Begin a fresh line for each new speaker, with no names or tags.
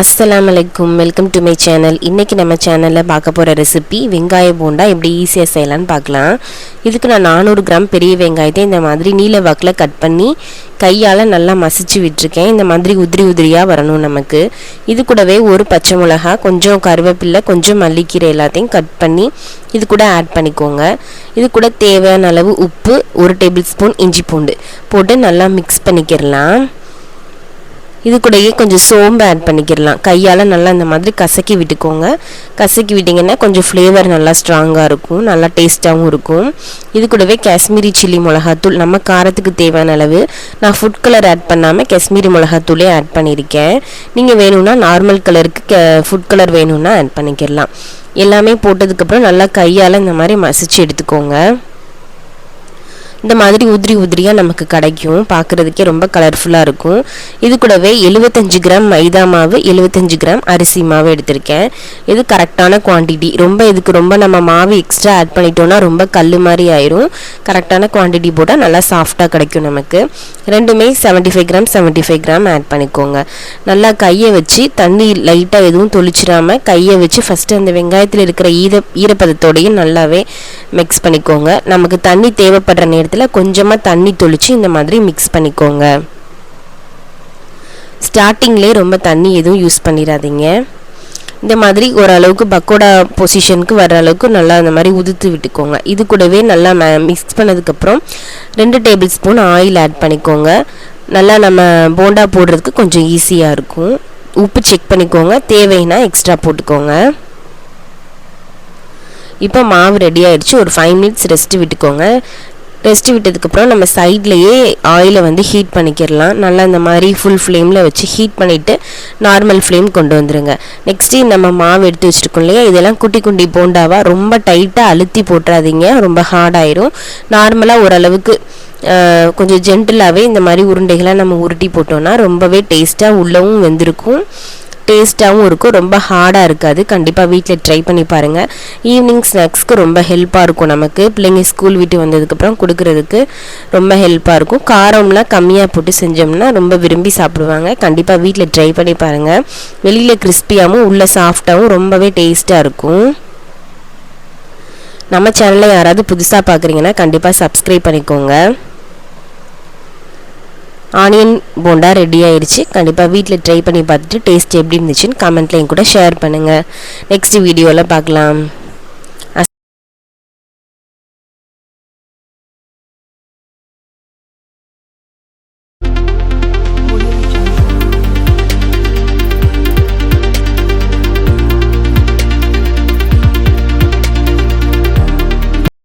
அஸ்ஸலாமுஅலைக்கும், welcome to my channel. இன்றைக்கி நம்ம சேனலில் பார்க்க போகிற ரெசிபி வெங்காய போண்டா எப்படி ஈஸியாக செய்யலான்னு பார்க்கலாம். இதுக்கு நான் 400 கிராம் பெரிய வெங்காயத்தை இந்த மாதிரி நீல வாக்கில் கட் பண்ணி கையால் நல்லா மசிச்சு விட்டுருக்கேன். இந்த மாதிரி உதிரி உதிரியாக வரணும் நமக்கு. இது கூடவே ஒரு பச்சை மிளகா, கொஞ்சம் கருவேப்பிலை, கொஞ்சம் மல்லிக்கீரை எல்லாத்தையும் கட் பண்ணி இது கூட ஆட் பண்ணிக்கோங்க. இது கூட தேவையான அளவு உப்பு, 1 டேபிள் ஸ்பூன் இஞ்சி பூண்டு போட்டு நல்லா மிக்ஸ் பண்ணிக்கிடலாம். இது கூடயே கொஞ்சம் சோம்பு ஆட் பண்ணிக்கிடலாம். கையால் நல்லா இந்த மாதிரி கசக்கி விட்டுக்கோங்க. கசக்கி விட்டிங்கன்னா கொஞ்சம் ஃப்ளேவர் நல்லா ஸ்ட்ராங்காக இருக்கும், நல்லா டேஸ்ட்டாகவும் இருக்கும். இது கூடவே காஷ்மீரி சில்லி மிளகாத்தூள் நம்ம காரத்துக்கு தேவையான அளவு. நான் ஃபுட் கலர் ஆட் பண்ணாமல் காஷ்மீரி மிளகாத்தூளே ஆட் பண்ணியிருக்கேன். நீங்கள் வேணும்னா நார்மல் கலருக்கு ஃபுட் கலர் வேணும்னா ஆட் பண்ணிக்கிடலாம். எல்லாமே போட்டதுக்கப்புறம் நல்லா கையால் இந்த மாதிரி மசிச்சு எடுத்துக்கோங்க. இந்த மாதிரி உதிரி உதிரியாக நமக்கு கிடைக்கும். பார்க்குறதுக்கே ரொம்ப கலர்ஃபுல்லாக இருக்கும். இது கூடவே 75 கிராம் மைதா மாவு, 75 கிராம் அரிசி மாவு எடுத்திருக்கேன். இது கரெக்டான குவான்டிட்டி. இதுக்கு ரொம்ப நம்ம மாவு எக்ஸ்ட்ரா ஆட் பண்ணிட்டோன்னா ரொம்ப கல் மாதிரி ஆயிரும். கரெக்டான குவான்டிட்டி போட்டால் நல்லா சாஃப்டாக கிடைக்கும் நமக்கு. ரெண்டுமே 75 கிராம் ஆட் பண்ணிக்கோங்க. நல்லா கையை வச்சு தண்ணி லைட்டாக எதுவும் தொளிச்சிடாமல் கையை வச்சு ஃபஸ்ட்டு அந்த வெங்காயத்தில் இருக்கிற ஈரப்பதத்தோடையும் நல்லாவே மிக்ஸ் பண்ணிக்கோங்க. நமக்கு தண்ணி தேவைப்படுற நேரத்தில் கொஞ்சமாக தண்ணி தொளிச்சு இந்த மாதிரி மிக்ஸ் பண்ணிக்கோங்க. ஸ்டார்டிங்லேயே ரொம்ப தண்ணி எதுவும் யூஸ் பண்ணிடாதீங்க. இந்த மாதிரி ஓரளவுக்கு பக்கோடா பொசிஷனுக்கு வர அளவுக்கு நல்லா இந்த மாதிரி உதுத்து விட்டுக்கோங்க. இது கூடவே நல்லா மிக்ஸ் பண்ணதுக்கப்புறம் 2 டேபிள் ஸ்பூன் ஆயில் ஆட் பண்ணிக்கோங்க. நல்லா நம்ம போண்டா போடுறதுக்கு கொஞ்சம் ஈஸியாக இருக்கும். உப்பு செக் பண்ணிக்கோங்க, தேவைன்னா எக்ஸ்ட்ரா போட்டுக்கோங்க. இப்போ மாவு ரெடி ஆகிடுச்சு. ஒரு 5 மினிட்ஸ் ரெஸ்ட்டு விட்டுக்கோங்க. ரெஸ்ட்டு விட்டதுக்கப்புறம் நம்ம சைட்லேயே ஆயிலை ஹீட் பண்ணிக்கிடலாம். நல்லா இந்த மாதிரி ஃபுல் ஃப்ளேமில் வச்சு ஹீட் பண்ணிவிட்டு நார்மல் ஃப்ளேம் கொண்டு வந்துடுங்க. நெக்ஸ்ட்டு நம்ம மாவு எடுத்து வச்சுருக்கோம் இல்லையா, இதெல்லாம் குட்டி குட்டி போண்டாவாக ரொம்ப டைட்டாக அழுத்தி போட்டுறாதீங்க, ரொம்ப ஹார்டாயிரும். நார்மலாக ஓரளவுக்கு கொஞ்சம் ஜென்டிலாகவே இந்த மாதிரி உருண்டைகளாக நம்ம உருட்டி போட்டோன்னா ரொம்பவே டேஸ்ட்டாக உள்ளவும் வெந்திருக்கும், டேஸ்ட்டாகவும் இருக்கும், ரொம்ப ஹார்டாக இருக்காது. கண்டிப்பாக வீட்டில் ட்ரை பண்ணி பாருங்கள். ஈவினிங் ஸ்நாக்ஸ்க்கு ரொம்ப ஹெல்ப்பாக இருக்கும். நமக்கு பிள்ளைங்க ஸ்கூல் விட்டு வந்ததுக்கப்புறம் கொடுக்குறதுக்கு ரொம்ப ஹெல்ப்பாக இருக்கும். காரம்லாம் கம்மியாக போட்டு செஞ்சோம்னா ரொம்ப விரும்பி சாப்பிடுவாங்க. கண்டிப்பாக வீட்டில் ட்ரை பண்ணி பாருங்கள். வெளியில் கிறிஸ்பியாகவும் உள்ள சாஃப்டாகவும் ரொம்பவே டேஸ்ட்டாக இருக்கும். நம்ம சேனலில் யாராவது புதுசாக பார்க்குறீங்கன்னா கண்டிப்பாக சப்ஸ்கிரைப் பண்ணிக்கோங்க. ஆனியன் போண்டா ரெடி ஆயிடுச்சு. கண்டிப்பாக வீட்டில் ட்ரை பண்ணி பார்த்துட்டு டேஸ்ட் எப்படி இருந்துச்சுன்னு கமெண்ட்டில் என் கூட ஷேர் பண்ணுங்கள். நெக்ஸ்ட் வீடியோவில் பார்க்கலாம்.